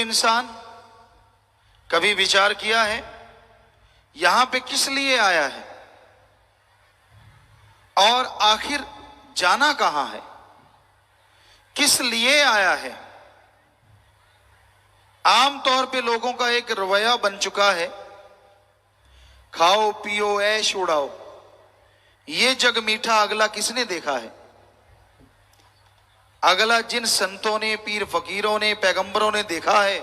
इंसान कभी विचार किया है यहां पे किस लिए आया है और आखिर जाना कहां है, किस लिए आया है? आमतौर पे लोगों का एक रवैया बन चुका है, खाओ पियो ऐश उड़ाओ, ये जग मीठा अगला किसने देखा है। अगला जिन संतों ने, पीर फकीरों ने, पैगंबरों ने देखा है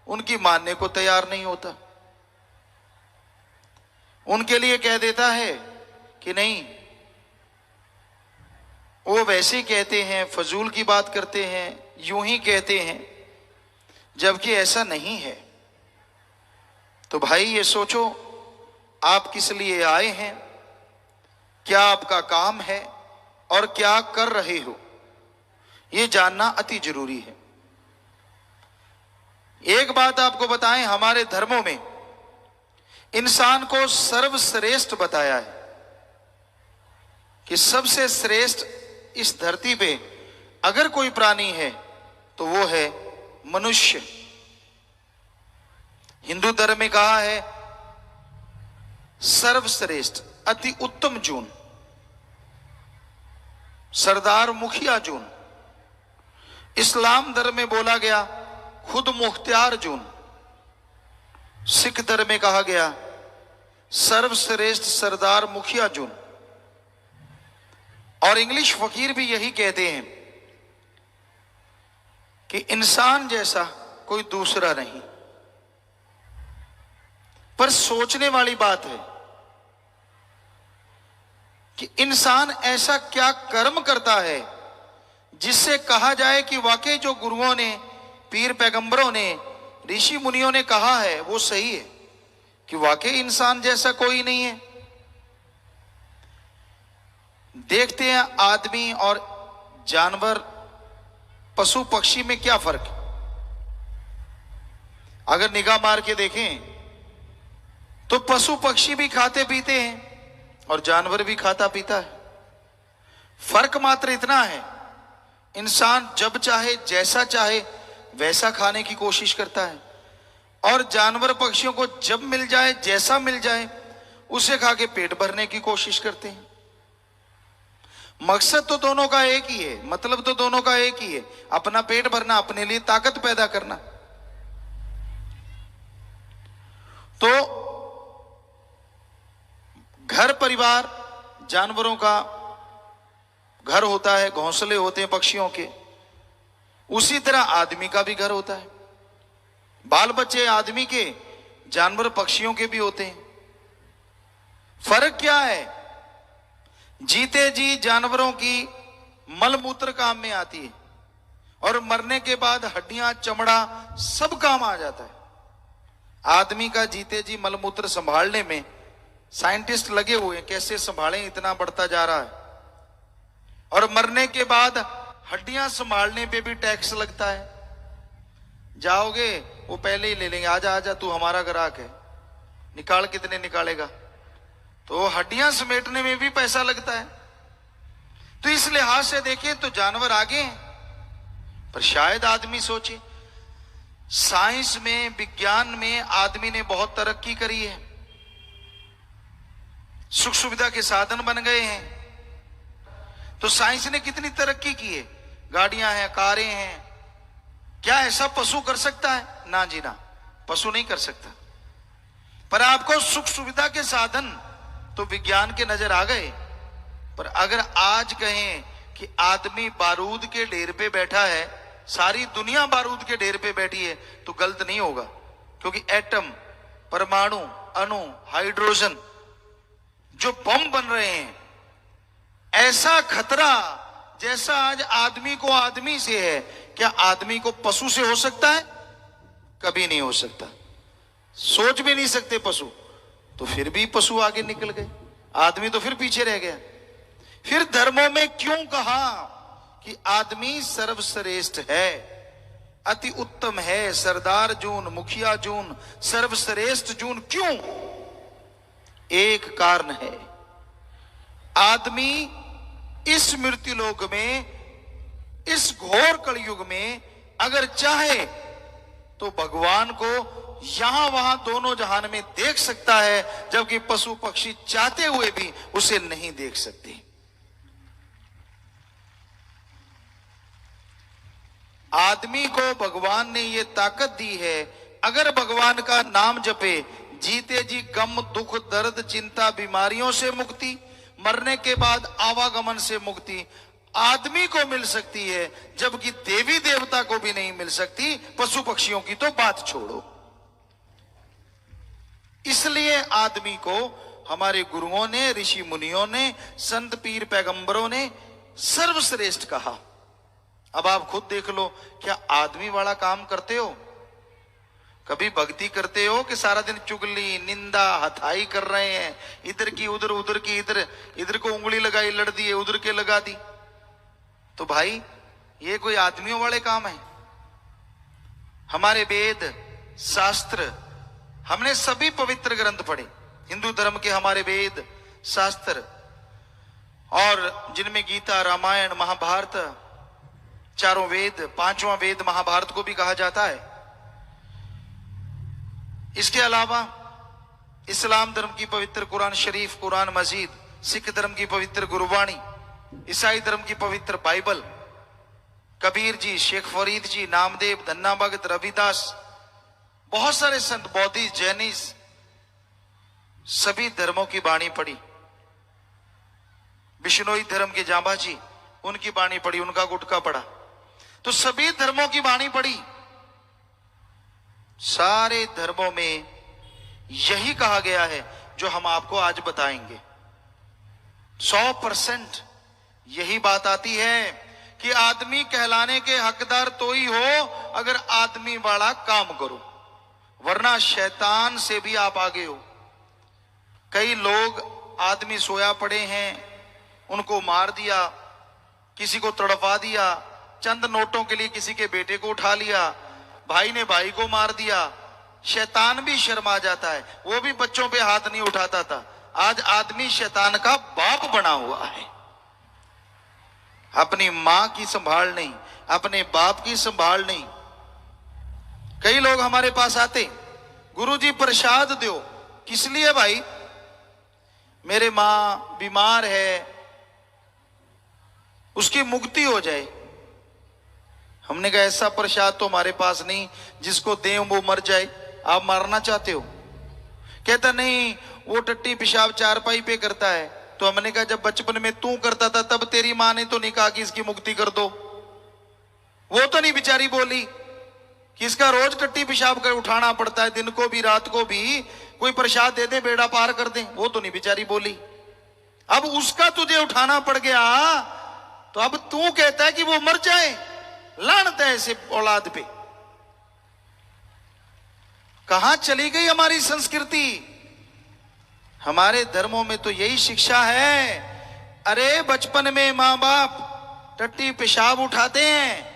उनकी मानने को तैयार नहीं होता। उनके लिए कह देता है कि नहीं, वो वैसे कहते हैं, फजूल की बात करते हैं, यूं ही कहते हैं, जबकि ऐसा नहीं है। तो भाई ये सोचो, आप किस लिए आए हैं, क्या आपका काम है और क्या कर रहे हो, ये जानना अति जरूरी है। एक बात आपको बताएं, हमारे धर्मों में इंसान को सर्वश्रेष्ठ बताया है कि सबसे श्रेष्ठ इस धरती पे अगर कोई प्राणी है तो वो है मनुष्य। हिंदू धर्म में कहा है सर्वश्रेष्ठ, अति उत्तम जून, सरदार मुखिया जून। इस्लाम धर्म में बोला गया खुद मुख्तियार जून। सिख धर्म में कहा गया सर्वश्रेष्ठ सरदार मुखिया जून। और इंग्लिश फकीर भी यही कहते हैं कि इंसान जैसा कोई दूसरा नहीं। पर सोचने वाली बात है कि इंसान ऐसा क्या कर्म करता है जिससे कहा जाए कि वाकई जो गुरुओं ने, पीर पैगंबरों ने, ऋषि मुनियों ने कहा है वो सही है, कि वाकई इंसान जैसा कोई नहीं है। देखते हैं आदमी और जानवर, पशु पक्षी में क्या फर्क है। अगर निगाह मार के देखें तो पशु पक्षी भी खाते पीते हैं और जानवर भी खाता पीता है। फर्क मात्र इतना है, इंसान जब चाहे, जैसा चाहे वैसा खाने की कोशिश करता है और जानवर पक्षियों को जब मिल जाए, जैसा मिल जाए उसे खा के पेट भरने की कोशिश करते हैं। मकसद तो दोनों का एक ही है, मतलब तो दोनों का एक ही है, अपना पेट भरना, अपने लिए ताकत पैदा करना। तो घर परिवार जानवरों का घर होता है, घोंसले होते हैं पक्षियों के, उसी तरह आदमी का भी घर होता है। बाल बच्चे आदमी के, जानवर पक्षियों के भी होते हैं। फर्क क्या है? जीते जी जानवरों की मलमूत्र काम में आती है और मरने के बाद हड्डियां, चमड़ा सब काम आ जाता है। आदमी का जीते जी मलमूत्र संभालने में साइंटिस्ट लगे हुए हैं, कैसे संभालें, इतना बढ़ता जा रहा है। और मरने के बाद हड्डियां संभालने पे भी टैक्स लगता है। जाओगे वो पहले ही ले लेंगे, आजा आजा तू हमारा ग्राहक है, निकाल, कितने निकालेगा। तो हड्डियां समेटने में भी पैसा लगता है। तो इस लिहाज से देखें तो जानवर आगे हैं। पर शायद आदमी सोचे, साइंस में, विज्ञान में आदमी ने बहुत तरक्की करी है, सुख सुविधा के साधन बन गए हैं। तो साइंस ने कितनी तरक्की की है, गाड़ियां हैं, कारें हैं। क्या ऐसा पशु कर सकता है? ना जी ना, पशु नहीं कर सकता। पर आपको सुख सुविधा के साधन तो विज्ञान के नजर आ गए। पर अगर आज कहें कि आदमी बारूद के ढेर पे बैठा है, सारी दुनिया बारूद के ढेर पे बैठी है, तो गलत नहीं होगा। क्योंकि एटम, परमाणु, अणु, हाइड्रोजन जो बम बन रहे हैं, ऐसा खतरा जैसा आज आदमी को आदमी से है, क्या आदमी को पशु से हो सकता है? कभी नहीं हो सकता। सोच भी नहीं सकते पशु। तो फिर भी पशु आगे निकल गए, आदमी तो फिर पीछे रह गया। फिर धर्मों में क्यों कहा कि आदमी सर्वश्रेष्ठ है, अति उत्तम है, सरदार जून, मुखिया जून, सर्वश्रेष्ठ जून? क्यों? एक कारण है, आदमी इस मृत्युलोक में, इस घोर कलयुग में अगर चाहे तो भगवान को यहां वहां दोनों जहान में देख सकता है, जबकि पशु पक्षी चाहते हुए भी उसे नहीं देख सकते। आदमी को भगवान ने यह ताकत दी है, अगर भगवान का नाम जपे, जीते जी गम दुख दर्द चिंता बीमारियों से मुक्ति, मरने के बाद आवागमन से मुक्ति आदमी को मिल सकती है, जबकि देवी देवता को भी नहीं मिल सकती, पशु पक्षियों की तो बात छोड़ो। इसलिए आदमी को हमारे गुरुओं ने, ऋषि मुनियों ने, संत पीर पैगंबरों ने सर्वश्रेष्ठ कहा। अब आप खुद देख लो, क्या आदमी वाला काम करते हो? कभी भक्ति करते हो कि सारा दिन चुगली निंदा हथाई कर रहे हैं, इधर की उधर, उधर की इधर, इधर को उंगली लगाई लड़ दी, उधर के लगा दी? तो भाई ये कोई आदमियों वाले काम है? हमारे वेद शास्त्र, हमने सभी पवित्र ग्रंथ पढ़े, हिंदू धर्म के हमारे वेद शास्त्र, और जिनमें गीता रामायण महाभारत, चारों वेद, पांचवा वेद महाभारत को भी कहा जाता है। इसके अलावा इस्लाम धर्म की पवित्र कुरान शरीफ, कुरान मजीद, सिख धर्म की पवित्र गुरुवाणी, ईसाई धर्म की पवित्र बाइबल, कबीर जी, शेख फरीद जी, नामदेव, धन्ना भगत, रविदास, बहुत सारे संत, बौद्धिस्ट, जैनिस्ट, सभी धर्मों की वाणी पढ़ी। बिश्नोई धर्म के जांबा जी, उनकी वाणी पढ़ी, उनका गुटका पढ़ा। तो सभी धर्मों की वाणी पढ़ी। सारे धर्मों में यही कहा गया है जो हम आपको आज बताएंगे। 100% यही बात आती है कि आदमी कहलाने के हकदार तो ही हो अगर आदमी वाला काम करो, वरना शैतान से भी आप आगे हो। कई लोग आदमी सोया पड़े हैं, उनको मार दिया, किसी को तड़पा दिया, चंद नोटों के लिए किसी के बेटे को उठा लिया, भाई ने भाई को मार दिया। शैतान भी शर्मा जाता है, वो भी बच्चों पे हाथ नहीं उठाता था। आज आदमी शैतान का बाप बना हुआ है। अपनी मां की संभाल नहीं, अपने बाप की संभाल नहीं। कई लोग हमारे पास आते, गुरुजी प्रसाद दो। किस लिए भाई? मेरे मां बीमार है, उसकी मुक्ति हो जाए। हमने कहा ऐसा प्रसाद तो हमारे पास नहीं, जिसको दें वो मर जाए। आप मारना चाहते हो? कहता नहीं, वो टट्टी पेशाब चारपाई पे करता है। तो हमने कहा जब बचपन में तू करता था तब तेरी मां ने तो नहीं कहा कि इसकी मुक्ति कर दो? वो तो नहीं बेचारी बोली कि इसका रोज टट्टी पेशाब कर उठाना पड़ता है, दिन को भी रात को भी, कोई प्रसाद दे दे बेड़ा पार कर दे? वो तो नहीं बेचारी बोली। अब उसका तुझे उठाना पड़ गया, तो अब तू कहता है कि वो मर जाए। लानत है ऐसे औलाद पे। कहां चली गई हमारी संस्कृति? हमारे धर्मों में तो यही शिक्षा है। अरे बचपन में मां बाप टट्टी पेशाब उठाते हैं।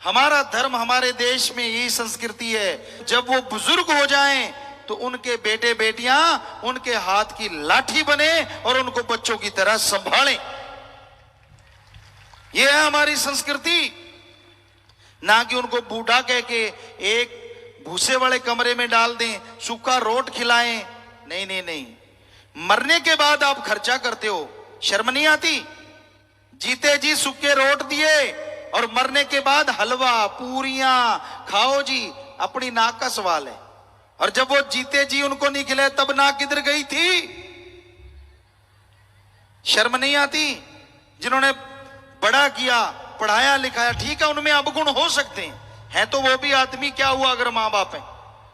हमारा धर्म, हमारे देश में यही संस्कृति है। जब वो बुजुर्ग हो जाएं तो उनके बेटे बेटियां उनके हाथ की लाठी बने और उनको बच्चों की तरह संभालें। यह है हमारी संस्कृति। ना कि उनको बूढ़ा कह के एक भूसे वाले कमरे में डाल दें, सूखा रोट खिलाएं। नहीं नहीं नहीं, मरने के बाद आप खर्चा करते हो, शर्म नहीं आती? जीते जी सूखे रोट दिए और मरने के बाद हलवा पूरियां खाओ जी, अपनी नाक का सवाल है। और जब वो जीते जी उनको नहीं खिलाए तब नाक किधर गई थी? शर्म नहीं आती? जिन्होंने बड़ा किया, पढ़ाया लिखाया, ठीक है उनमें अवगुण हो सकते हैं तो वो भी आदमी, क्या हुआ अगर मां बाप है?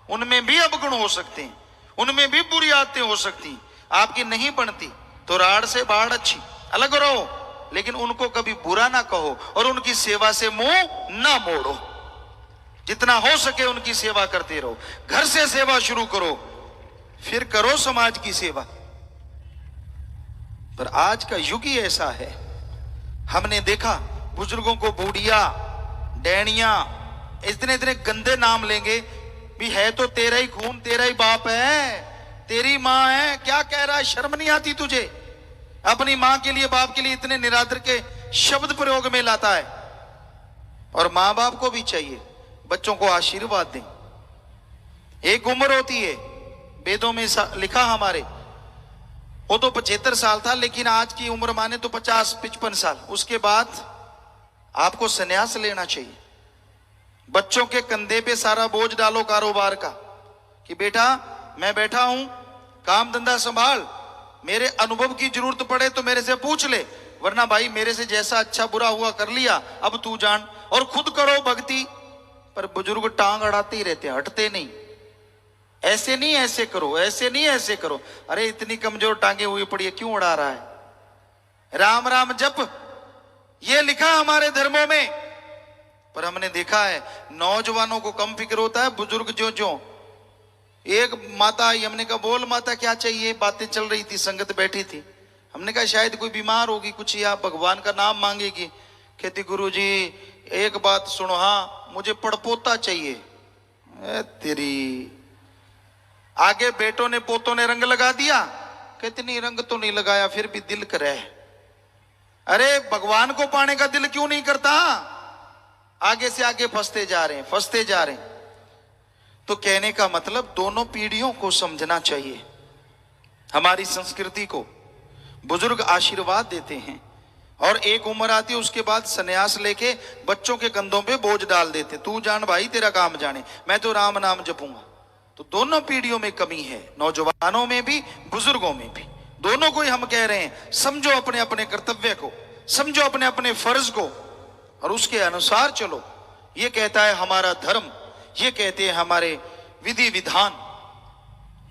उनमें भी अवगुण हो सकते हैं, उनमें भी बुरी आदतें हो सकती। आपकी नहीं बनती तो राड़ से बाढ़ अच्छी, अलग रहो, लेकिन उनको कभी बुरा ना कहो और उनकी सेवा से मुंह ना मोड़ो। जितना हो सके उनकी सेवा करते रहो। घर से सेवा शुरू करो, फिर करो समाज की सेवा। पर आज का युग ही ऐसा है। हमने देखा बुजुर्गों को बूढ़िया, डैनिया, इतने इतने गंदे नाम लेंगे भी। है तो तेरा ही खून, तेरा ही बाप है, तेरी मां है, क्या कह रहा है? शर्म नहीं आती तुझे? अपनी मां के लिए, बाप के लिए इतने निरादर के शब्द प्रयोग में लाता है। और मां बाप को भी चाहिए, बच्चों को आशीर्वाद दें। एक उम्र होती है, वेदों में लिखा हमारे, वो तो 75 साल था, लेकिन आज की उम्र माने तो 50-55 साल। उसके बाद आपको संन्यास लेना चाहिए। बच्चों के कंधे पे सारा बोझ डालो कारोबार का, कि बेटा मैं बैठा हूं, काम धंधा संभाल, मेरे अनुभव की जरूरत पड़े तो मेरे से पूछ ले, वरना भाई मेरे से जैसा अच्छा बुरा हुआ कर लिया, अब तू जान। और खुद करो भक्ति। पर बुजुर्ग टांग अड़ाते ही रहते, हटते नहीं। ऐसे नहीं ऐसे करो, ऐसे नहीं ऐसे करो। अरे इतनी कमजोर टांगे हुई पड़ी है, क्यों उड़ा रहा है? राम राम जप, ये लिखा हमारे धर्मों में। पर हमने देखा है नौजवानों को कम फिक्र होता है, बुजुर्ग जो जो। एक माता आई, हमने कहा बोल माता क्या चाहिए? बातें चल रही थी, संगत बैठी थी। हमने कहा शायद कोई बीमार होगी कुछ, या भगवान का नाम मांगेगी। कहती गुरुजी एक बात सुनो, हाँ मुझे पड़पोता चाहिए। तेरी आगे बेटों ने पोतों ने रंग लगा दिया। कहती नहीं रंग तो नहीं लगाया, फिर भी दिल करे। अरे भगवान को पाने का दिल क्यों नहीं करता? आगे से आगे फंसते जा रहे हैं, फंसते जा रहे हैं। तो कहने का मतलब दोनों पीढ़ियों को समझना चाहिए। हमारी संस्कृति को बुजुर्ग आशीर्वाद देते हैं, और एक उम्र आती है उसके बाद सन्यास लेके बच्चों के कंधों पे बोझ डाल देते। तू जान भाई, तेरा काम जाने, मैं तो राम नाम जपूंगा। तो दोनों पीढ़ियों में कमी है, नौजवानों में भी बुजुर्गों में भी। दोनों को ही हम कह रहे हैं समझो अपने अपने कर्तव्य को, समझो अपने अपने फर्ज को, और उसके अनुसार चलो। ये कहता है हमारा धर्म, ये कहते हैं हमारे विधि विधान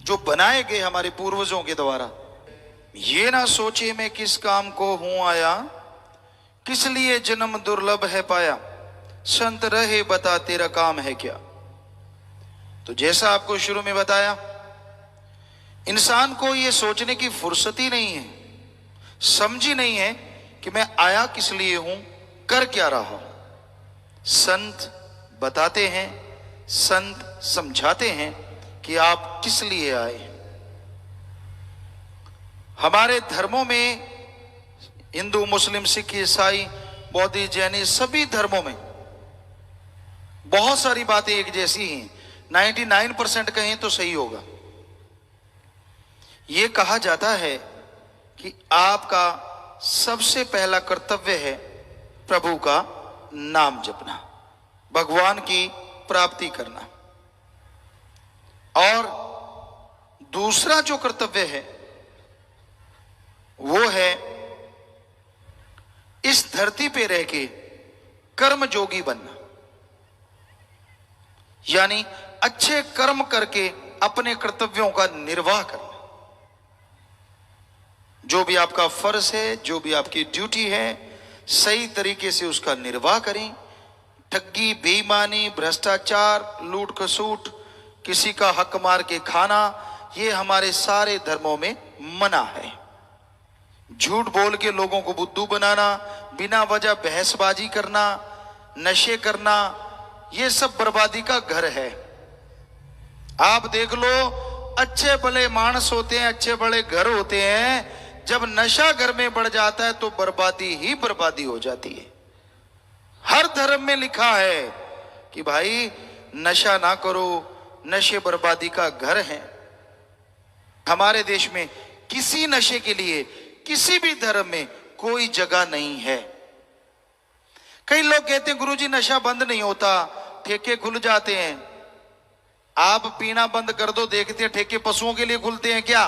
जो बनाए गए हमारे पूर्वजों के द्वारा। ये ना सोचे मैं किस काम को हूं आया, किस लिए जन्म दुर्लभ है पाया, संत रहे बता तेरा काम है क्या। तो जैसा आपको शुरू में बताया, इंसान को यह सोचने की फुर्सत ही नहीं है, समझ ही नहीं है कि मैं आया किस लिए हूं, कर क्या रहा हूं। संत बताते हैं, संत समझाते हैं कि आप किस लिए आए। हमारे धर्मों में हिंदू, मुस्लिम, सिख, ईसाई, बौद्ध, जैनी, सभी धर्मों में बहुत सारी बातें एक जैसी हैं। 99% कहें तो सही होगा। यह कहा जाता है कि आपका सबसे पहला कर्तव्य है प्रभु का नाम जपना, भगवान की प्राप्ति करना। और दूसरा जो कर्तव्य है वो है इस धरती पे रह के कर्म जोगी बनना, यानी अच्छे कर्म करके अपने कर्तव्यों का निर्वाह करना। जो भी आपका फर्ज है, जो भी आपकी ड्यूटी है, सही तरीके से उसका निर्वाह करें। ठगी, बेईमानी, भ्रष्टाचार, लूट खसूट, किसी का हक मार के खाना, ये हमारे सारे धर्मों में मना है। झूठ बोल के लोगों को बुद्धू बनाना, बिना वजह बहसबाजी करना, नशे करना, ये सब बर्बादी का घर है। आप देख लो, अच्छे भले मानस होते हैं, अच्छे बड़े घर होते हैं, जब नशा घर में बढ़ जाता है तो बर्बादी ही बर्बादी हो जाती है। हर धर्म में लिखा है कि भाई नशा ना करो, नशे बर्बादी का घर है। हमारे देश में किसी नशे के लिए किसी भी धर्म में कोई जगह नहीं है। कई लोग कहते हैं गुरुजी नशा बंद नहीं होता, ठेके खुल जाते हैं। आप पीना बंद कर दो, देखते हैं ठेके पशुओं के लिए खुलते हैं क्या?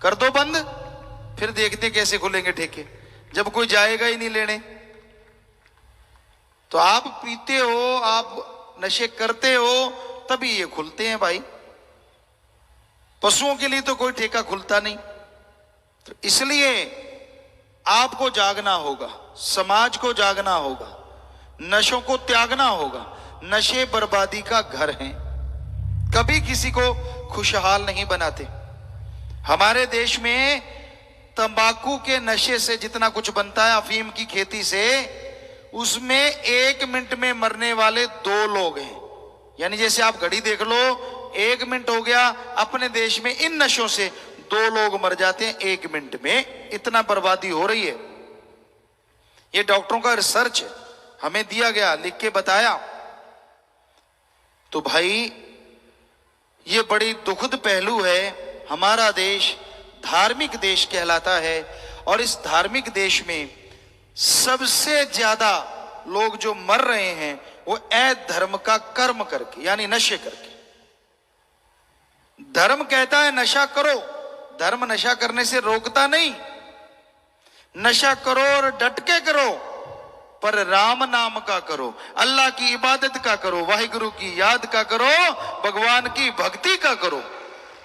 कर दो बंद, फिर देखते हैं कैसे खुलेंगे ठेके, जब कोई जाएगा ही नहीं लेने। तो आप पीते हो, आप नशे करते हो, तभी ये खुलते हैं भाई। पशुओं के लिए तो कोई ठेका खुलता नहीं। तो इसलिए आपको जागना होगा, समाज को जागना होगा, नशों को त्यागना होगा। नशे बर्बादी का घर हैं, कभी किसी को खुशहाल नहीं बनाते। हमारे देश में तंबाकू के नशे से जितना कुछ बनता है, अफीम की खेती से, उसमें 1 मिनट में मरने वाले 2 लोग हैं। यानी जैसे आप घड़ी देख लो, 1 मिनट हो गया, अपने देश में इन नशों से 2 लोग मर जाते हैं 1 मिनट में। इतना बर्बादी हो रही है। ये डॉक्टरों का रिसर्च है, हमें दिया गया, लिख के बताया। तो भाई ये बड़ी दुखद पहलू है। हमारा देश धार्मिक देश कहलाता है और इस धार्मिक देश में सबसे ज्यादा लोग जो मर रहे हैं वो अधर्म का कर्म करके, यानी नशे करके। धर्म कहता है नशा करो, धर्म नशा करने से रोकता नहीं। नशा करो और डट के करो, पर राम नाम का करो, अल्लाह की इबादत का करो, वाहिगुरु की याद का करो, भगवान की भक्ति का करो,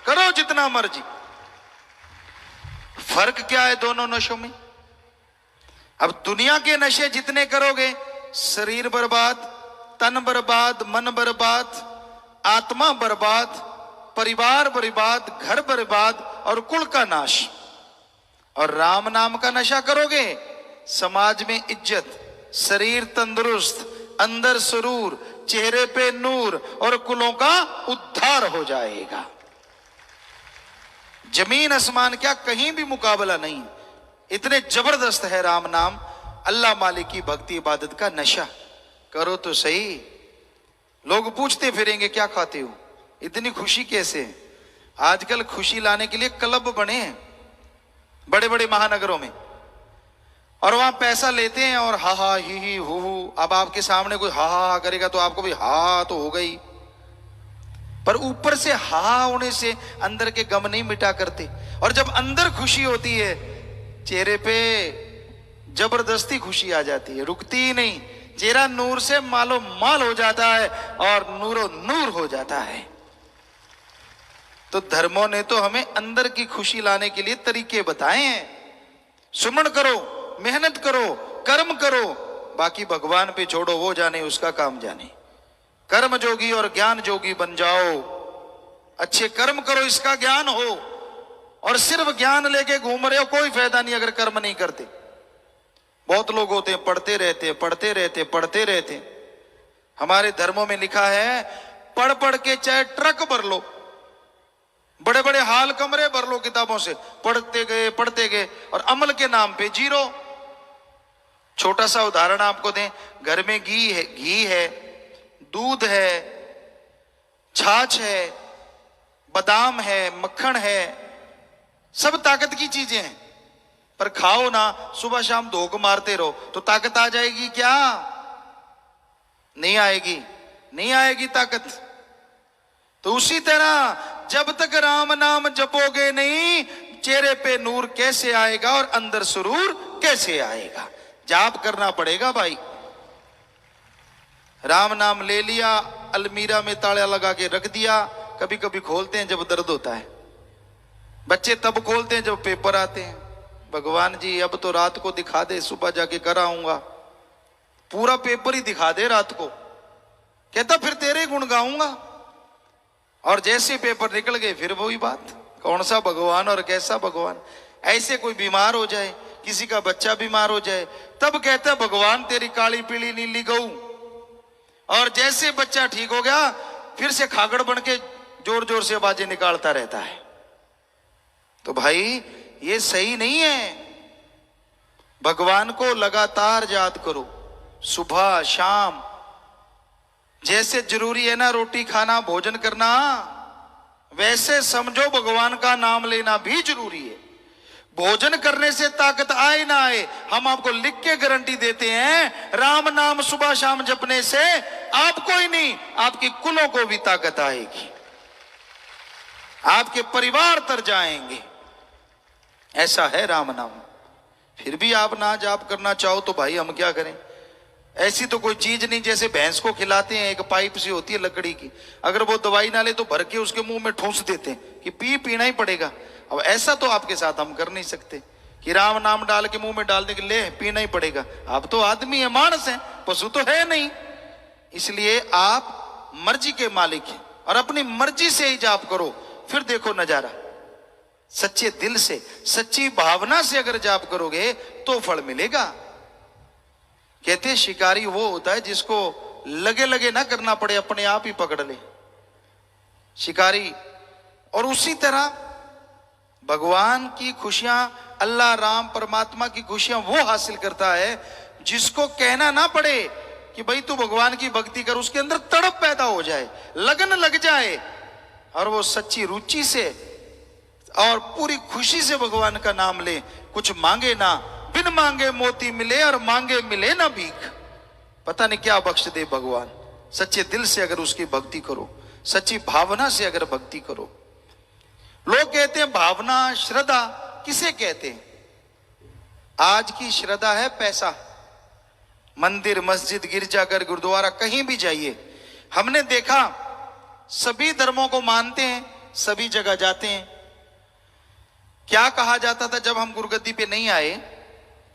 करो जितना मर्जी। फर्क क्या है दोनों नशों में? अब दुनिया के नशे जितने करोगे, शरीर बर्बाद, तन बर्बाद, मन बर्बाद, आत्मा बर्बाद, परिवार बर्बाद, घर बर्बाद और कुल का नाश। और राम नाम का नशा करोगे, समाज में इज्जत, शरीर तंदुरुस्त, अंदर सुरूर, चेहरे पे नूर और कुलों का उद्धार हो जाएगा। जमीन आसमान क्या, कहीं भी मुकाबला नहीं। इतने जबरदस्त है राम नाम, अल्लाह मालिक की भक्ति इबादत का नशा। करो तो सही। लोग पूछते फिरेंगे क्या खाते हो, इतनी खुशी कैसे? आजकल खुशी लाने के लिए क्लब बने हैं बड़े बड़े महानगरों में, और वहां पैसा लेते हैं और हा हा ही हु हु। अब आपके सामने कोई हा हा करेगा तो आपको भी हा तो हो गई, पर ऊपर से हा होने से अंदर के गम नहीं मिटा करते। और जब अंदर खुशी होती है, चेहरे पे जबरदस्ती खुशी आ जाती है, रुकती ही नहीं। चेहरा नूर से मालो माल हो जाता है और नूरो नूर हो जाता है। तो धर्मों ने तो हमें अंदर की खुशी लाने के लिए तरीके बताए हैं। सुमन करो, मेहनत करो, कर्म करो, बाकी भगवान पे छोड़ो, वो जाने उसका काम जाने। कर्म जोगी और ज्ञान जोगी बन जाओ। अच्छे कर्म करो, इसका ज्ञान हो। और सिर्फ ज्ञान लेके घूम रहे हो, कोई फायदा नहीं अगर कर्म नहीं करते। बहुत लोग होते हैं पढ़ते रहते पढ़ते रहते पढ़ते रहते। हमारे धर्मों में लिखा है, पढ़ पढ़ के चाहे ट्रक भर लो, बड़े बड़े हाल कमरे भर लो किताबों से, पढ़ते गए और अमल के नाम पे जीरो। छोटा सा उदाहरण आपको दें, घर में घी है, दूध है, छाछ है, बादाम है, मक्खन है, सब ताकत की चीजें हैं। पर खाओ ना, सुबह शाम धोख मारते रहो तो ताकत आ जाएगी क्या? नहीं आएगी, नहीं आएगी ताकत। तो उसी तरह जब तक राम नाम जपोगे नहीं, चेहरे पे नूर कैसे आएगा और अंदर सुरूर कैसे आएगा? जाप करना पड़ेगा भाई। राम नाम ले लिया, अलमीरा में ताला लगा के रख दिया। कभी कभी खोलते हैं जब दर्द होता है। बच्चे तब खोलते हैं जब पेपर आते हैं। भगवान जी अब तो रात को दिखा दे, सुबह जाके कर आऊंगा। पूरा पेपर ही दिखा दे रात को, कहता फिर तेरे गुण गाऊंगा। और जैसे पेपर निकल गए फिर वही बात, कौन सा भगवान और कैसा भगवान। ऐसे कोई बीमार हो जाए, किसी का बच्चा बीमार हो जाए, तब कहता भगवान तेरी काली पीली नीली गऊ। और जैसे बच्चा ठीक हो गया, फिर से खागड़ बन के जोर जोर से आवाजें निकालता रहता है। तो भाई ये सही नहीं है। भगवान को लगातार याद करो, सुबह शाम। जैसे जरूरी है ना रोटी खाना, भोजन करना, वैसे समझो भगवान का नाम लेना भी जरूरी है। भोजन करने से ताकत आए ना आए, हम आपको लिख के गारंटी देते हैं, राम नाम सुबह शाम जपने से आपको ही नहीं, आपके कुलों को भी ताकत आएगी, आपके परिवार तर जाएंगे। ऐसा है राम नाम। फिर भी आप ना जाप करना चाहो तो भाई हम क्या करें? ऐसी तो कोई चीज नहीं, जैसे भैंस को खिलाते हैं, एक पाइप सी होती है लकड़ी की, अगर वो दवाई ना ले तो भर के उसके मुंह में ठूंस देते हैं कि पीना ही पड़ेगा। अब ऐसा तो आपके साथ हम कर नहीं सकते कि राम नाम डाल के मुंह में डाल दे के ले पीना ही पड़ेगा। आप तो आदमी है, मानस है, पशु तो है नहीं। इसलिए आप मर्जी के मालिक हैं और अपनी मर्जी से ही जाप करो, फिर देखो नजारा। सच्चे दिल से, सच्ची भावना से अगर जाप करोगे तो फल मिलेगा। कहते हैं शिकारी वो होता है जिसको लगे लगे ना करना पड़े, अपने आप ही पकड़ ले शिकारी। और उसी तरह भगवान की खुशियां, अल्लाह राम परमात्मा की खुशियां वो हासिल करता है जिसको कहना ना पड़े, कि भाई तू भगवान की भक्ति कर, उसके अंदर तड़प पैदा हो जाए, लगन लग जाए, और वो सच्ची रुचि से और पूरी खुशी से भगवान का नाम ले, कुछ मांगे ना, बिन मांगे मोती मिले और मांगे मिले ना भीख। पता नहीं क्या बख्श दे भगवान। सच्चे दिल से अगर उसकी भक्ति करो, सच्ची भावना से अगर भक्ति करो। लोग कहते हैं भावना, श्रद्धा किसे कहते हैं? आज की श्रद्धा है पैसा। मंदिर, मस्जिद, गिरजाघर, गुरुद्वारा, कहीं भी जाइए, हमने देखा सभी धर्मों को मानते हैं, सभी जगह जाते हैं। क्या कहा जाता था जब हम गुरुगद्दी पे नहीं आए?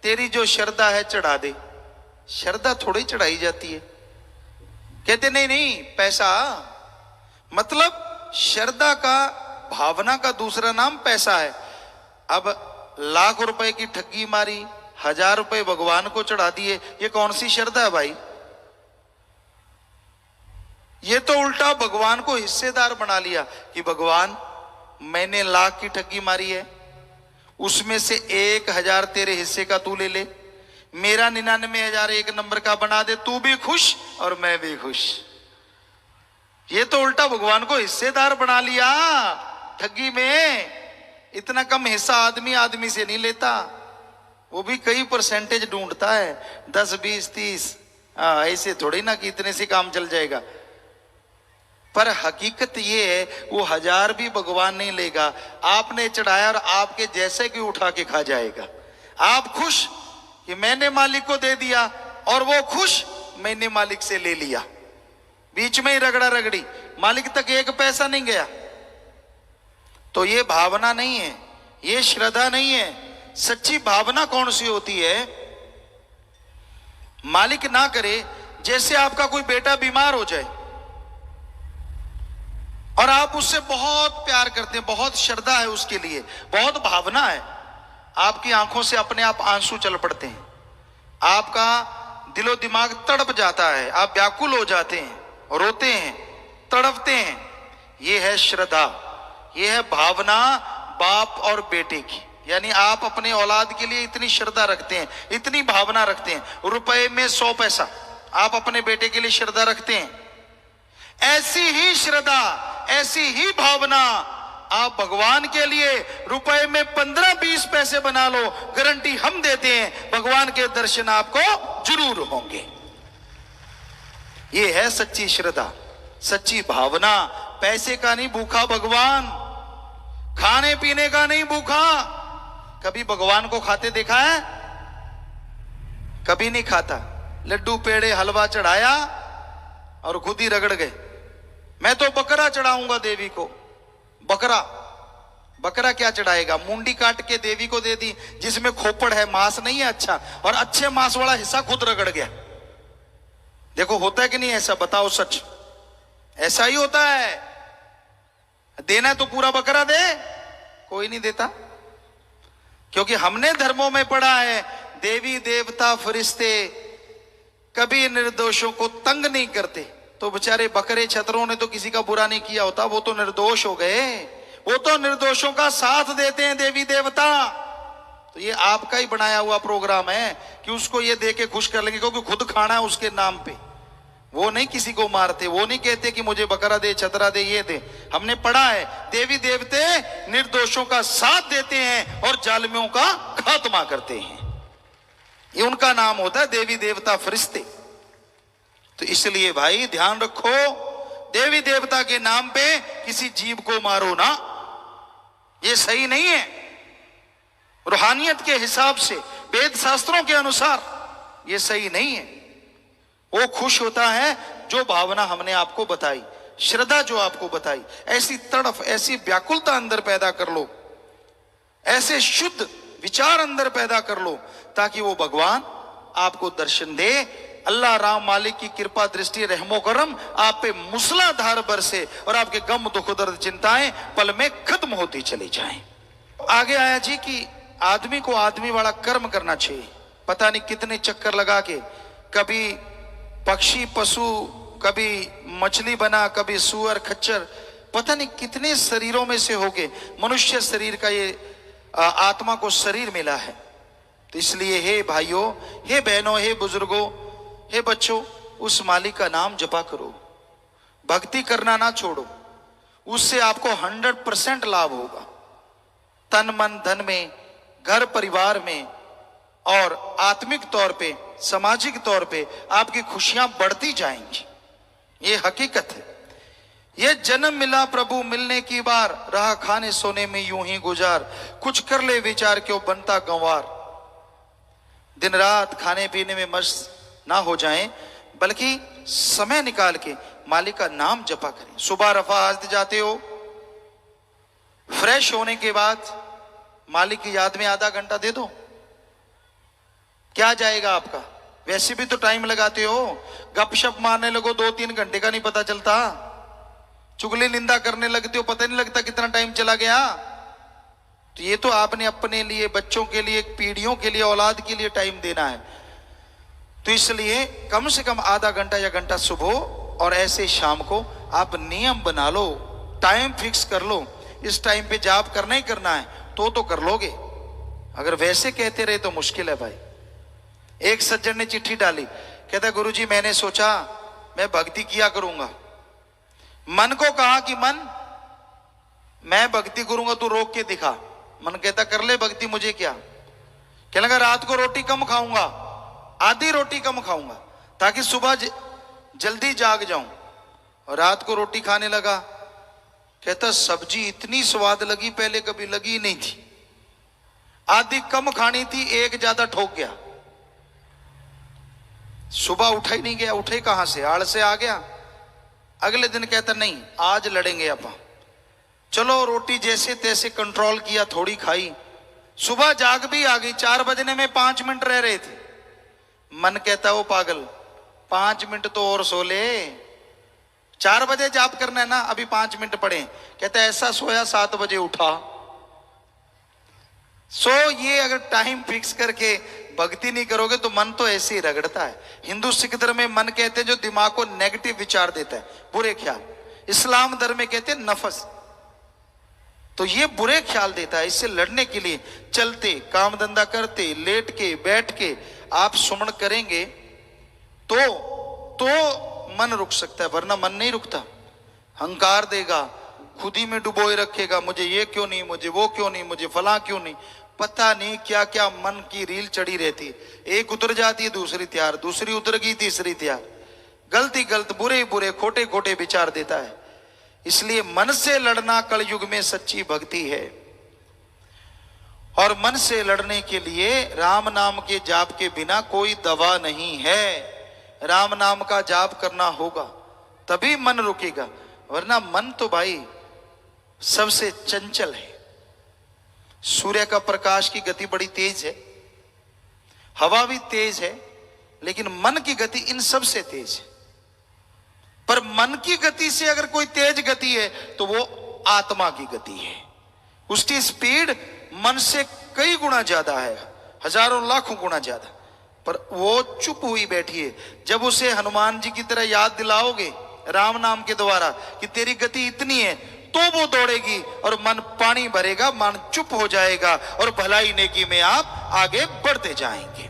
तेरी जो श्रद्धा है चढ़ा दे। श्रद्धा थोड़ी चढ़ाई जाती है। कहते नहीं नहीं पैसा, मतलब श्रद्धा का, भावना का दूसरा नाम पैसा है। अब लाख रुपए की ठगी मारी, 1000 रुपए भगवान को चढ़ा दिए, ये कौन सी श्रद्धा है भाई? ये तो उल्टा भगवान को हिस्सेदार बना लिया कि भगवान मैंने लाख की ठगी मारी है, उसमें से 1000 तेरे हिस्से का तू ले ले, मेरा 99,000 एक नंबर का बना दे, तू भी खुश और मैं भी खुश। ये तो उल्टा भगवान को हिस्सेदार बना लिया ठगी में। इतना कम हिस्सा आदमी आदमी से नहीं लेता, वो भी कई परसेंटेज ढूंढता है, 10, 20, 30। ऐसे थोड़ी ना कि इतने से काम चल जाएगा। पर हकीकत ये है वो 1000 भी भगवान नहीं लेगा, आपने चढ़ाया और आपके जैसे कि उठा के खा जाएगा। आप खुश कि मैंने मालिक को दे दिया, और वो खुश मैंने मालिक से ले लिया, बीच में ही रगड़ा रगड़ी, मालिक तक एक पैसा नहीं गया। तो ये भावना नहीं है, ये श्रद्धा नहीं है। सच्ची भावना कौन सी होती है? मालिक ना करे, जैसे आपका कोई बेटा बीमार हो जाए और आप उससे बहुत प्यार करते हैं, बहुत श्रद्धा है उसके लिए, बहुत भावना है, आपकी आंखों से अपने आप आंसू चल पड़ते हैं, आपका दिलो दिमाग तड़प जाता है, आप व्याकुल हो जाते हैं, रोते हैं, तड़पते हैं। ये है श्रद्धा, ये है भावना बाप और बेटे की। यानी आप अपने औलाद के लिए इतनी श्रद्धा रखते हैं, इतनी भावना रखते हैं। रुपए में 100 पैसा आप अपने बेटे के लिए श्रद्धा रखते हैं। ऐसी ही श्रद्धा, ऐसी ही भावना आप भगवान के लिए रुपए में 15-20 पैसे बना लो, गारंटी हम देते हैं भगवान के दर्शन आपको जरूर होंगे। ये है सच्ची श्रद्धा, सच्ची भावना। पैसे का नहीं भूखा भगवान, खाने पीने का नहीं भूखा। कभी भगवान को खाते देखा है? कभी नहीं खाता। लड्डू पेड़े हलवा चढ़ाया और खुद ही रगड़ गए। मैं तो बकरा चढ़ाऊंगा देवी को। बकरा, बकरा क्या चढ़ाएगा? मुंडी काट के देवी को दे दी, जिसमें खोपड़ है, मांस नहीं है अच्छा, और अच्छे मांस वाला हिस्सा खुद रगड़ गया। देखो होता है कि नहीं ऐसा? बताओ सच, ऐसा ही होता है। देना तो पूरा बकरा दे, कोई नहीं देता। क्योंकि हमने धर्मों में पढ़ा है, देवी देवता फरिश्ते कभी निर्दोषों को तंग नहीं करते। तो बेचारे बकरे छतरों ने तो किसी का बुरा नहीं किया होता, वो तो निर्दोष हो गए, वो तो निर्दोषों का साथ देते हैं देवी देवता। तो ये आपका ही बनाया हुआ प्रोग्राम है कि उसको ये दे के खुश कर लेंगे, क्योंकि खुद खाना है उसके नाम पे। वो नहीं किसी को मारते, वो नहीं कहते कि मुझे बकरा दे, छतरा दे, ये दे। हमने पढ़ा है देवी देवते निर्दोषों का साथ देते हैं और जालिमों का खात्मा करते हैं। ये उनका नाम होता है, देवी देवता फरिश्ते। तो इसलिए भाई ध्यान रखो, देवी देवता के नाम पे किसी जीव को मारो ना, ये सही नहीं है। रूहानियत के हिसाब से, वेद शास्त्रों के अनुसार ये सही नहीं है। वो खुश होता है जो भावना हमने आपको बताई, श्रद्धा जो आपको बताई। ऐसी तड़फ, ऐसी व्याकुलता अंदर पैदा कर लो, ऐसे शुद्ध विचार अंदर पैदा कर लो, ताकि वो भगवान आपको दर्शन दे। अल्लाह राम मालिक की कृपा दृष्टि रहमो करम आप पे मूसलाधार बरसे और आपके गम दुख दर्द चिंताएं पल में खत्म होती चली जाएं। आगे आया जी कि आदमी को आदमी वाला कर्म करना चाहिए। पता नहीं कितने चक्कर लगा के, कभी पक्षी पशु, कभी मछली बना, कभी सुअर खच्चर, पता नहीं कितने शरीरों में से होके मनुष्य शरीर का ये आत्मा को शरीर मिला है। तो इसलिए हे भाइयों, हे बहनों, हे बुजुर्गों, हे बच्चों, उस मालिक का नाम जपा करो, भक्ति करना ना छोड़ो, उससे आपको 100% लाभ होगा, तन मन धन में, घर परिवार में, और आत्मिक तौर पे, सामाजिक तौर पे आपकी खुशियां बढ़ती जाएंगी। ये हकीकत है। ये जन्म मिला प्रभु मिलने की बार, रहा खाने सोने में यूं ही गुजार, कुछ कर ले विचार क्यों बनता गंवार। दिन रात खाने पीने में मस्त ना हो जाएं, बल्कि समय निकाल के मालिक का नाम जपा करें। सुबह रफा हाजिर जाते हो, फ्रेश होने के बाद मालिक की याद में आधा घंटा दे दो, क्या जाएगा आपका? वैसे भी तो टाइम लगाते हो, गपशप मारने लगो 2-3 घंटे का नहीं पता चलता, चुगली निंदा करने लगते हो पता नहीं लगता कितना टाइम चला गया। तो ये तो आपने अपने लिए, बच्चों के लिए, पीढ़ियों के लिए, औलाद के लिए टाइम देना है। तो इसलिए कम से कम आधा घंटा या घंटा सुबह और ऐसे शाम को आप नियम बना लो, टाइम फिक्स कर लो, इस टाइम पे जाप करना ही करना है तो कर लोगे। अगर वैसे कहते रहे तो मुश्किल है भाई। एक सज्जन ने चिट्ठी डाली, कहता गुरुजी मैंने सोचा मैं भक्ति किया करूंगा, मन को कहा कि मन मैं भक्ति करूंगा, तू रोक के दिखा। मन कहता कर ले भक्ति, मुझे क्या। कहने लगा रात को रोटी कम खाऊंगा, आधी रोटी कम खाऊंगा ताकि सुबह जल्दी जाग जाऊं, और रात को रोटी खाने लगा। कहता सब्जी इतनी स्वाद लगी पहले कभी लगी नहीं थी, आधी कम खानी थी, एक ज्यादा ठोक गया, सुबह उठा ही नहीं गया। उठे कहां से, आड़ से आ गया। अगले दिन कहता नहीं आज लड़ेंगे अपा, चलो रोटी जैसे तैसे कंट्रोल किया, थोड़ी खाई, सुबह जाग भी आ गई। 4 बजने में 5 मिनट रह रहे थे। मन कहता वो पागल 5 मिनट तो और सो ले, 4 बजे जाप करना है ना, अभी 5 मिनट पड़े। कहता ऐसा सोया 7 बजे उठा। सो ये अगर टाइम फिक्स करके भक्ति नहीं करोगे तो मन तो ऐसे ही रगड़ता है। हिंदू सिख धर्म में मन कहते हैं जो दिमाग को नेगेटिव विचार देता है, बुरे ख्याल। इस्लाम धर्म में कहते हैं नफस, तो ये बुरे ख्याल देता है। इससे लड़ने के लिए चलते, काम धंधा करते, लेट के, बैठ के आप सुमन करेंगे तो मन रुक सकता है, वरना मन नहीं रुकता। हंकार देगा, खुद ही में डुबोए रखेगा, मुझे ये क्यों नहीं, मुझे वो क्यों नहीं, मुझे फला क्यों नहीं, पता नहीं क्या क्या मन की रील चढ़ी रहती है। एक उतर जाती है दूसरी तैयार, दूसरी उतर गई तीसरी तैयार, गलती गलत, बुरे बुरे, खोटे खोटे विचार देता है। इसलिए मन से लड़ना कलयुग में सच्ची भक्ति है। और मन से लड़ने के लिए राम नाम के जाप के बिना कोई दवा नहीं है। राम नाम का जाप करना होगा तभी मन रुकेगा, वरना मन तो भाई सबसे चंचल है। सूर्य का प्रकाश की गति बड़ी तेज है, हवा भी तेज है, लेकिन मन की गति इन सब से तेज है। पर मन की गति से अगर कोई तेज गति है तो वो आत्मा की गति है। उसकी स्पीड मन से कई गुना ज्यादा है, हजारों लाखों गुना ज्यादा। पर वो चुप हुई बैठी है। जब उसे हनुमान जी की तरह याद दिलाओगे राम नाम के द्वारा कि तेरी गति इतनी है, तो वो दौड़ेगी और मन पानी भरेगा, मन चुप हो जाएगा और भलाई नेकी में आप आगे बढ़ते जाएंगे।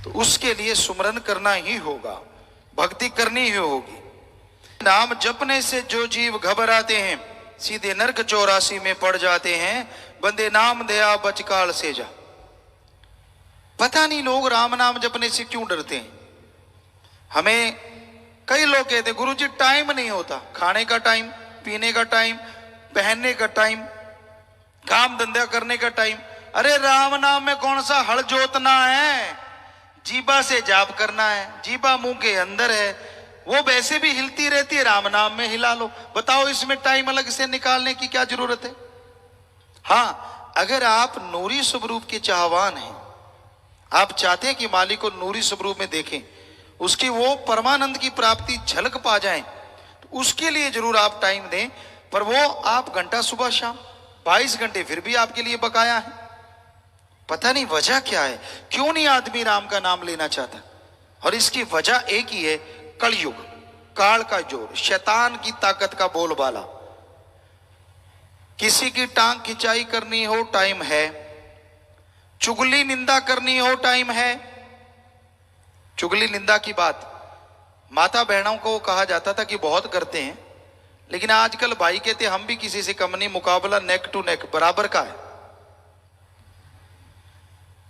तो उसके लिए सुमरन करना ही होगा, भक्ति करनी ही होगी। नाम जपने से जो जीव घबराते हैं सीधे नरक 84 में पड़ जाते हैं। बंदे नाम दया बचकाल से जा। पता नहीं लोग राम नाम जपने से क्यों डरते हैं। हमें कई लोग कहते हैं गुरुजी टाइम नहीं होता, खाने का टाइम, पीने का टाइम, पहनने का टाइम, काम धंधा करने का टाइम। अरे राम नाम में कौन सा हल जोतना है, जीबा से जाप करना है, जीबा मुंह के अंदर है, वो वैसे भी हिलती रहती है, राम नाम में हिला लो। बताओ इसमें टाइम अलग से निकालने की क्या जरूरत है। हाँ, अगर आप नूरी स्वरूप के चाहवान हैं, आप चाहते हैं कि मालिक को नूरी स्वरूप में देखें, उसकी वो परमानंद की प्राप्ति झलक पा जाएं, तो उसके लिए जरूर आप टाइम दें। पर वो आप घंटा सुबह शाम 22 घंटे फिर भी आपके लिए बकाया है। पता नहीं वजह क्या है, क्यों नहीं आदमी राम का नाम लेना चाहता। और इसकी वजह एक ही है, कलयुग, काल का जोर, शैतान की ताकत का बोलबाला। किसी की टांग खिंचाई करनी हो टाइम है, चुगली निंदा करनी हो टाइम है, चुगली निंदा की बात माता बहनों को कहा जाता था कि बहुत करते हैं, लेकिन आजकल भाई कहते हम भी किसी से कम नहीं, मुकाबला नेक टू नेक बराबर का है।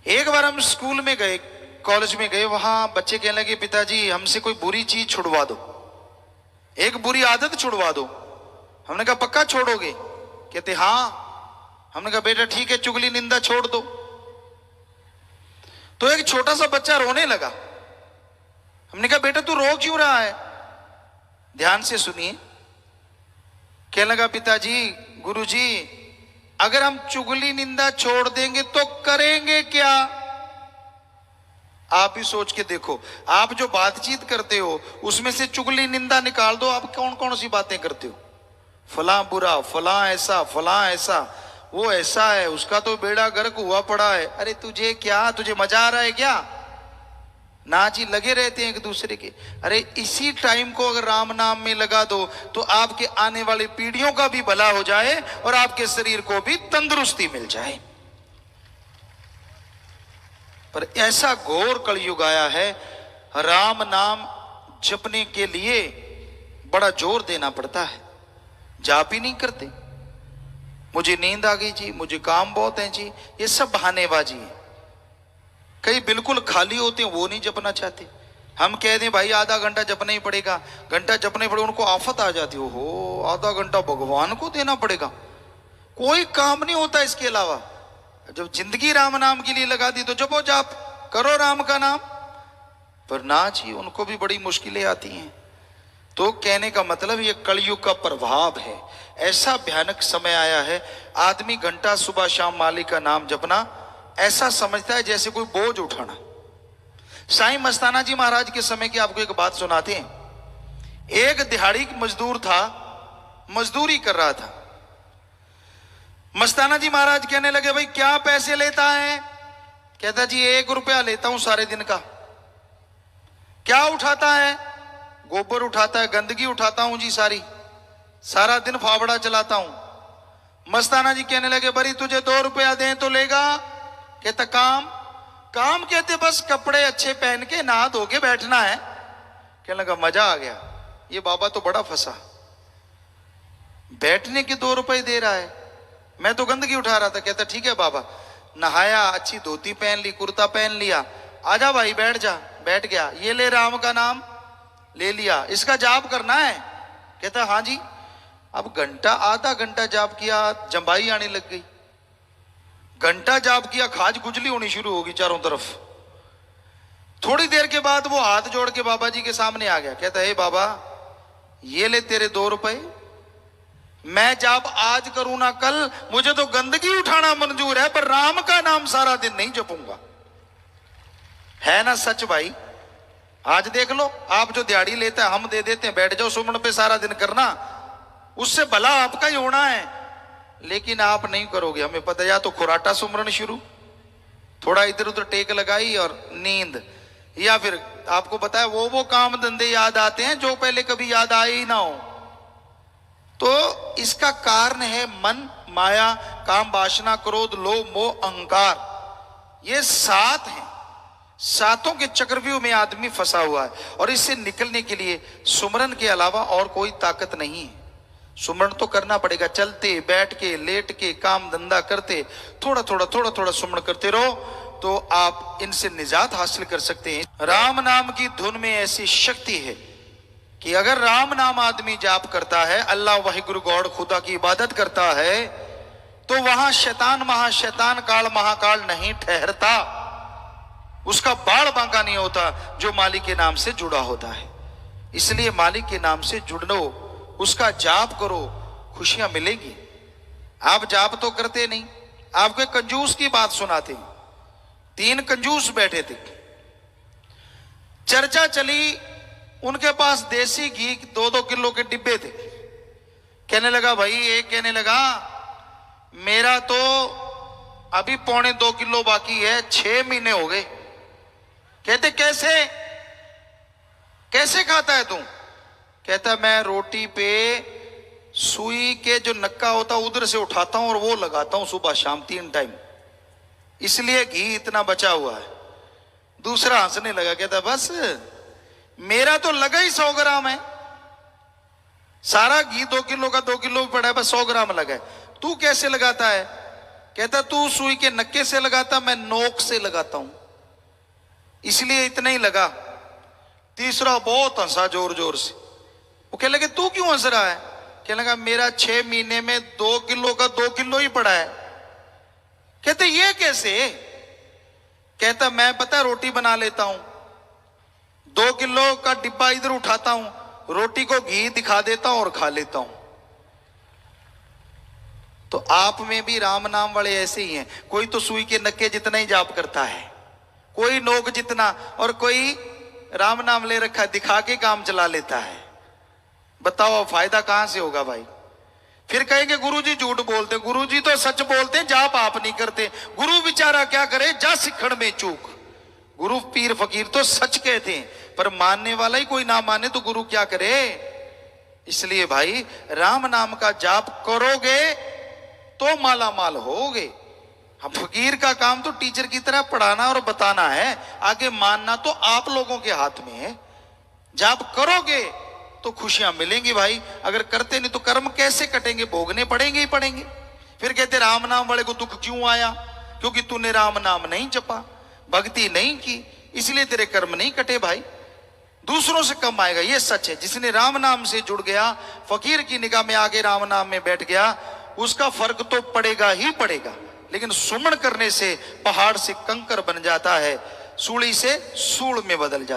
एक बार हम स्कूल में गए, कॉलेज में गए, वहां बच्चे कहने लगे पिताजी हमसे कोई बुरी चीज छुड़वा दो, एक बुरी आदत छुड़वा दो। हमने कहा पक्का छोड़ोगे? कहते हाँ। हमने कहा बेटा ठीक है, चुगली निंदा छोड़ दो। तो एक छोटा सा बच्चा रोने लगा। हमने कहा बेटा तू रो क्यों रहा है? ध्यान से सुनिए। कहने लगा पिताजी गुरुजी अगर हम चुगली निंदा छोड़ देंगे तो करेंगे क्या? आप भी सोच के देखो, आप जो बातचीत करते हो उसमें से चुगली निंदा निकाल दो, आप कौन कौन सी बातें करते हो? फला बुरा, फला ऐसा, फला ऐसा, वो ऐसा है, उसका तो बेड़ा गर्क हुआ पड़ा है। अरे तुझे क्या, तुझे मजा आ रहा है क्या? ना जी, लगे रहते हैं एक दूसरे के। अरे इसी टाइम को अगर राम नाम में लगा दो तो आपके आने वाली पीढ़ियों का भी भला हो जाए और आपके शरीर को भी तंदुरुस्ती मिल जाए। पर ऐसा घोर कलयुग आया है, राम नाम जपने के लिए बड़ा जोर देना पड़ता है, जाप ही नहीं करते। मुझे नींद आ गई जी, मुझे काम बहुत है जी, ये सब बहानेबाजी है। कई बिल्कुल खाली होते हैं, वो नहीं जपना चाहते। हम कह दें भाई आधा घंटा जपना ही पड़ेगा, घंटा जपना ही पड़ेगा, उनको आफत आ जाती हो, आधा घंटा भगवान को देना पड़ेगा, कोई काम नहीं होता इसके अलावा। जब जिंदगी राम नाम के लिए लगा दी तो जपो, जाप करो राम का नाम। पर ना जी, उनको भी बड़ी मुश्किलें आती हैं। तो कहने का मतलब ये कलयुग का प्रभाव है। ऐसा भयानक समय आया है, आदमी घंटा सुबह शाम मालिक का नाम जपना ऐसा समझता है जैसे कोई बोझ उठाना। साईं मस्ताना जी महाराज के समय की आपको एक बात सुनाते हैं। एक दिहाड़ी मजदूर था, मजदूरी कर रहा था। मस्ताना जी महाराज कहने लगे भाई क्या पैसे लेता है? कहता जी 1 रुपया लेता हूं सारे दिन का। क्या उठाता है? गोबर उठाता है, गंदगी उठाता हूं जी सारी, सारा दिन फावड़ा चलाता हूं। मस्ताना जी कहने लगे बरी तुझे 2 रुपया दें तो लेगा? कहता काम। काम कहते बस कपड़े अच्छे पहन के नहा धो के बैठना है। कहने लगा मजा आ गया, ये बाबा तो बड़ा फंसा, बैठने के 2 रुपए दे रहा है, मैं तो गंदगी उठा रहा था। कहता ठीक है बाबा। नहाया, अच्छी धोती पहन ली, कुर्ता पहन लिया, आजा भाई बैठ जा। बैठ गया। ये ले राम का नाम, ले लिया, इसका जाप करना है। कहता हाँ जी। अब घंटा, आधा घंटा जाप किया, जंबाई आने लग गई। घंटा जाप किया, खाज खुजली होनी शुरू होगी चारों तरफ। थोड़ी देर के बाद वो हाथ जोड़ के बाबा जी के सामने आ गया। कहता है बाबा ये ले तेरे 2 रुपए, मैं जाप आज करूं ना कल, मुझे तो गंदगी उठाना मंजूर है, पर राम का नाम सारा दिन नहीं जपूंगा। है ना सच भाई? आज देख लो, आप जो दिहाड़ी लेता है हम दे देते हैं, बैठ जाओ सुमन पे सारा दिन करना, उससे भला आपका ही होना है। लेकिन आप नहीं करोगे, हमें पता। या तो खुराटा सुमरन शुरू, थोड़ा इधर उधर टेक लगाई और नींद, या फिर आपको पता है वो काम धंधे याद आते हैं जो पहले कभी याद आए ही ना हो। तो इसका कारण है मन, माया, काम, वासना, क्रोध, लोभ, मोह, अहंकार। ये 7 हैं। 7 के चक्रव्यूह में आदमी फंसा हुआ है और इससे निकलने के लिए सुमरन के अलावा और कोई ताकत नहीं है। सुमरन तो करना पड़ेगा, चलते, बैठ के, लेट के, काम धंधा करते, थोड़ा थोड़ा सुमरन करते रहो तो आप इनसे निजात हासिल कर सकते हैं। राम नाम की धुन में ऐसी शक्ति है कि अगर राम नाम आदमी जाप करता है, अल्लाह वाहिगुरु गॉड खुदा की इबादत करता है, तो वहां शैतान महाशैतान काल महाकाल नहीं ठहरता, उसका बाढ़ बांका नहीं होता जो मालिक के नाम से जुड़ा होता है। इसलिए मालिक के नाम से जुड़ो, उसका जाप करो, खुशियां मिलेगी। आप जाप तो करते नहीं। आपको एक कंजूस की बात सुनाते हैं। 3 कंजूस बैठे थे, चर्चा चली, उनके पास देसी घी 2-2 किलो के डिब्बे थे। कहने लगा भाई, एक कहने लगा मेरा तो अभी 1.25 किलो बाकी है, 6 महीने हो गए। कहते कैसे कैसे खाता है तू? कहता मैं रोटी पे सुई के जो नक्का होता उधर से उठाता हूं और वो लगाता हूं सुबह शाम 3 टाइम, इसलिए घी इतना बचा हुआ है। दूसरा हंसने लगा, कहता बस मेरा तो लगा ही 100 ग्राम है, सारा घी 2 किलो का 2 किलो पड़ा है, बस 100 ग्राम लगा है। तू कैसे लगाता है? कहता तू सुई के नक्के से लगाता, मैं नोक से लगाता हूं, इसलिए इतना ही लगा। तीसरा बहुत हंसा जोर जोर से। वो कहने लगे तू क्यों हंस रहा है? कहने लगा मेरा 6 महीने में 2 किलो का 2 किलो ही पड़ा है। कहते ये कैसे? कहता मैं पता रोटी बना लेता हूं, 2 किलो का डिब्बा इधर उठाता हूं, रोटी को घी दिखा देता हूं और खा लेता हूं। तो आप में भी राम नाम वाले ऐसे ही हैं। कोई तो सुई के नक्के जितना ही जाप करता है, कोई नोक जितना, और कोई राम नाम ले रखा है, दिखा के काम चला लेता है। बताओ फायदा कहां से होगा भाई? फिर कहेंगे गुरुजी झूठ बोलते। गुरुजी तो सच बोलते, जाप आप नहीं करते। गुरु बेचारा क्या करे, जा सिखड़ में चूक। गुरु पीर फकीर तो सच कहते हैं, पर मानने वाला ही कोई ना माने तो गुरु क्या करे? इसलिए भाई राम नाम का जाप करोगे तो माला माल होगे। हम फकीर का काम तो टीचर की तरह पढ़ाना और बताना है, आगे मानना तो आप लोगों के हाथ में है। जाप करोगे तो खुशियां मिलेंगी भाई, अगर करते नहीं तो कर्म कैसे कटेंगे? भोगने पड़ेंगे ही पड़ेंगे। फिर कहते राम नाम वाले को दुख क्यों आया? क्योंकि तूने राम नाम नहीं जपा, भक्ति नहीं की, इसलिए तेरे कर्म नहीं कटे भाई। दूसरों से कम आएगा, ये सच है। जिसने राम नाम से जुड़ गया, फकीर की निगाह में आगे राम नाम में बैठ गया, उसका फर्क तो पड़ेगा ही पड़ेगा। लेकिन सुमन करने से पहाड़ से कंकर बन जाता है, सूली से सूल में बदल जाता है।